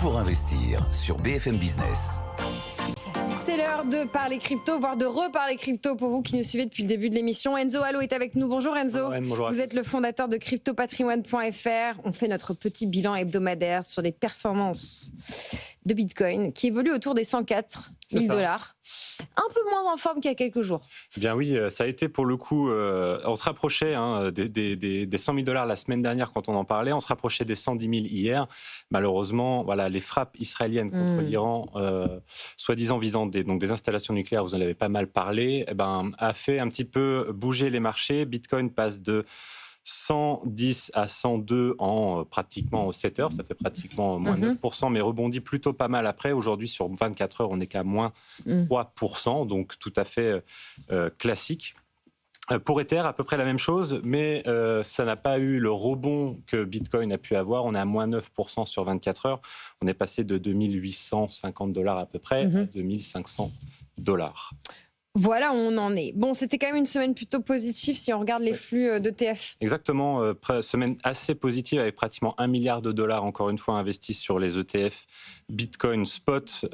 pour investir sur BFM Business. C'est l'heure de parler crypto, voire de reparler crypto pour vous qui nous suivez depuis le début de l'émission. Enzo Allo est avec nous. Bonjour Enzo. Bonjour. Vous êtes le fondateur de cryptopatrimoine.fr. On fait notre petit bilan hebdomadaire sur les performances de Bitcoin qui évolue autour des 104 000 $. Un peu moins en forme qu'il y a quelques jours. Bien oui, ça a été pour le coup, on se rapprochait des 100 000 $ la semaine dernière quand on en parlait, on se rapprochait des 110 000 hier. Malheureusement, voilà, les frappes israéliennes contre l'Iran, soi-disant visant des installations nucléaires, vous en avez pas mal parlé, a fait un petit peu bouger les marchés. Bitcoin passe de 110 à 102 en pratiquement 7 heures, ça fait pratiquement moins 9%, mais rebondit plutôt pas mal après. Aujourd'hui, sur 24 heures, on n'est qu'à moins 3%, donc tout à fait classique. Pour Ether, à peu près la même chose, mais ça n'a pas eu le rebond que Bitcoin a pu avoir. On est à moins 9% sur 24 heures. On est passé de 2 850 $ à peu près à 2 500 $. Voilà où on en est. Bon, c'était quand même une semaine plutôt positive si on regarde les flux d'ETF. Exactement, semaine assez positive avec pratiquement $1 milliard encore une fois investis sur les ETF Bitcoin Spot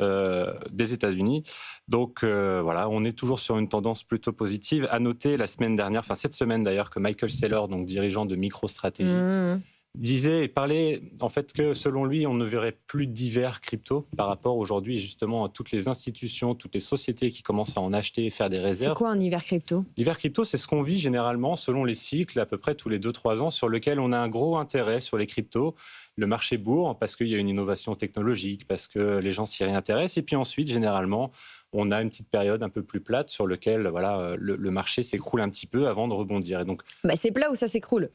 des États-Unis. Donc voilà, on est toujours sur une tendance plutôt positive. À noter la semaine dernière, enfin cette semaine d'ailleurs, que Michael Saylor, donc dirigeant de MicroStrategy, disait et parlait en fait que selon lui, on ne verrait plus d'hiver crypto par rapport aujourd'hui justement à toutes les institutions, toutes les sociétés qui commencent à en acheter et faire des réserves. C'est quoi un hiver crypto ? L'hiver crypto, c'est ce qu'on vit généralement selon les cycles, à peu près tous les 2-3 ans, sur lequel on a un gros intérêt sur les cryptos. Le marché bourre parce qu'il y a une innovation technologique, parce que les gens s'y réintéressent. Et puis ensuite, généralement, on a une petite période un peu plus plate sur laquelle voilà, le marché s'écroule un petit peu avant de rebondir. Et donc, c'est plat ou ça s'écroule ?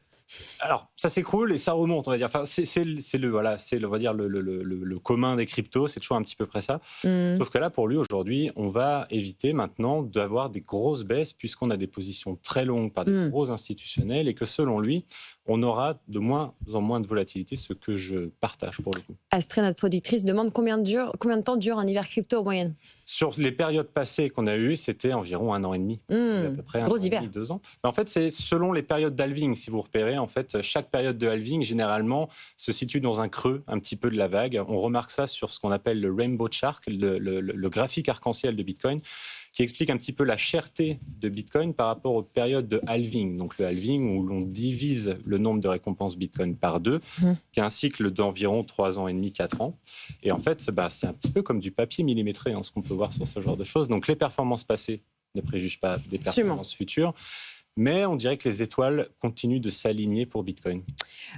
Alors, ça s'écroule et ça remonte, on va dire. Enfin, c'est on va dire le commun des cryptos, c'est toujours un petit peu près ça. Sauf que là, pour lui, aujourd'hui, on va éviter maintenant d'avoir des grosses baisses puisqu'on a des positions très longues par des gros institutionnels et que selon lui, on aura de moins en moins de volatilité, ce que je partage pour le coup. Astrée, notre productrice, demande combien de temps dure un hiver crypto en moyenne ? Sur les périodes passées qu'on a eues, c'était environ 1 an et demi. À peu près gros an hiver. Et demi, 2 ans. Mais en fait, c'est selon les périodes d'halving, si vous repérez. En fait, chaque période de halving, généralement, se situe dans un creux un petit peu de la vague. On remarque ça sur ce qu'on appelle le Rainbow Chart, le graphique arc-en-ciel de Bitcoin, qui explique un petit peu la cherté de Bitcoin par rapport aux périodes de halving. Donc le halving, où l'on divise le nombre de récompenses Bitcoin par 2, qui est un cycle d'environ 3 ans et demi, 4 ans. Et en fait, c'est un petit peu comme du papier millimétré, ce qu'on peut voir sur ce genre de choses. Donc les performances passées ne préjugent pas des performances futures. Mais on dirait que les étoiles continuent de s'aligner pour Bitcoin.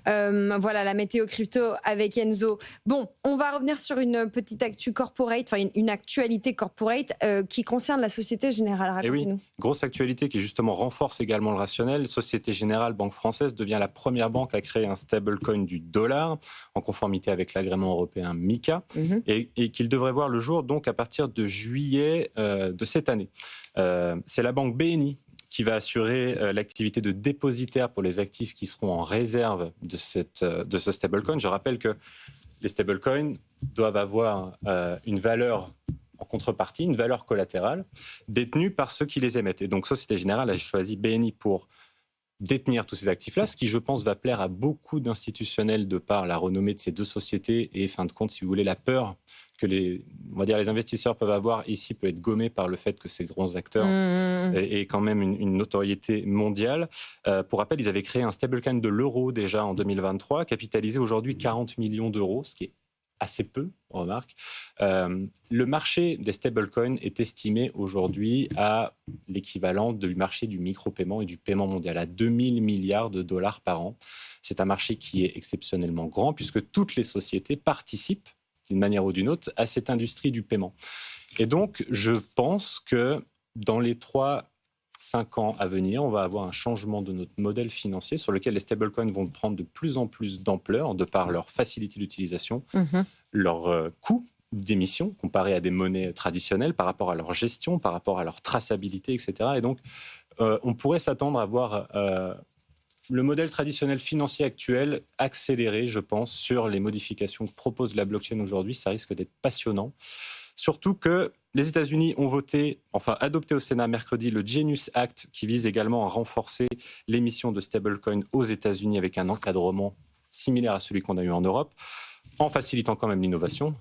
Voilà la météo crypto avec Enzo. Bon, on va revenir sur une petite actu corporate, enfin une actualité corporate qui concerne la Société Générale. Racontez-nous. Oui, grosse actualité qui justement renforce également le rationnel. Société Générale, banque française, devient la première banque à créer un stablecoin du dollar en conformité avec l'agrément européen MiCA et qu'il devrait voir le jour donc à partir de juillet de cette année. C'est la banque BNI qui va assurer l'activité de dépositaire pour les actifs qui seront en réserve de ce stablecoin. Je rappelle que les stablecoins doivent avoir une valeur en contrepartie, une valeur collatérale, détenue par ceux qui les émettent. Et donc, Société Générale a choisi BNI pour détenir tous ces actifs-là, ce qui, je pense, va plaire à beaucoup d'institutionnels de par la renommée de ces deux sociétés et, fin de compte, si vous voulez, la peur que les investisseurs peuvent avoir ici peut être gommée par le fait que ces grands acteurs aient quand même une notoriété mondiale. Pour rappel, ils avaient créé un stablecoin de l'euro déjà en 2023, capitalisé aujourd'hui 40 millions d'euros, ce qui est assez peu, on remarque. Le marché des stablecoins est estimé aujourd'hui à l'équivalent du marché du micro-paiement et du paiement mondial, à 2000 milliards de dollars par an. C'est un marché qui est exceptionnellement grand puisque toutes les sociétés participent d'une manière ou d'une autre, à cette industrie du paiement. Et donc, je pense que dans les 3-5 ans à venir, on va avoir un changement de notre modèle financier sur lequel les stablecoins vont prendre de plus en plus d'ampleur de par leur facilité d'utilisation, leur coût d'émission comparé à des monnaies traditionnelles, par rapport à leur gestion, par rapport à leur traçabilité, etc. Et donc, on pourrait s'attendre à voir le modèle traditionnel financier actuel accéléré, je pense, sur les modifications que propose la blockchain aujourd'hui. Ça risque d'être passionnant. Surtout que les États-Unis ont adopté au Sénat mercredi le Genius Act, qui vise également à renforcer l'émission de stablecoins aux États-Unis avec un encadrement similaire à celui qu'on a eu en Europe. en facilitant quand même l'innovation.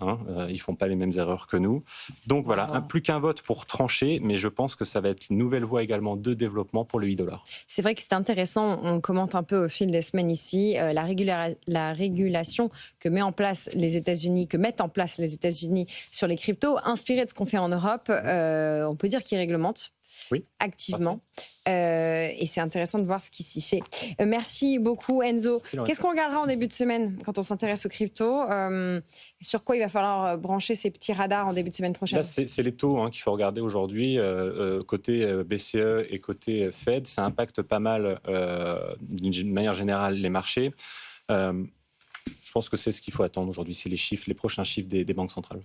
Ils ne font pas les mêmes erreurs que nous. Donc voilà, plus qu'un vote pour trancher, mais je pense que ça va être une nouvelle voie également de développement pour le $8. C'est vrai que c'est intéressant, on commente un peu au fil des semaines ici, la régulation que mettent en place les États-Unis sur les cryptos, inspirée de ce qu'on fait en Europe, on peut dire qu'ils réglementent. Oui, activement. Et c'est intéressant de voir ce qui s'y fait. Merci beaucoup, Enzo. Qu'est-ce qu'on regardera en début de semaine quand on s'intéresse aux cryptos? Sur quoi il va falloir brancher ces petits radars en début de semaine prochaine? Là, c'est les taux qu'il faut regarder aujourd'hui. Côté BCE et côté Fed, ça impacte pas mal, d'une manière générale, les marchés. Je pense que c'est ce qu'il faut attendre aujourd'hui, c'est les prochains chiffres des banques centrales.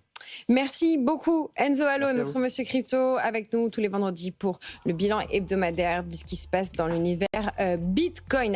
Merci beaucoup, Enzo Halo, notre monsieur crypto, avec nous tous les vendredis pour le bilan hebdomadaire de ce qui se passe dans l'univers Bitcoin.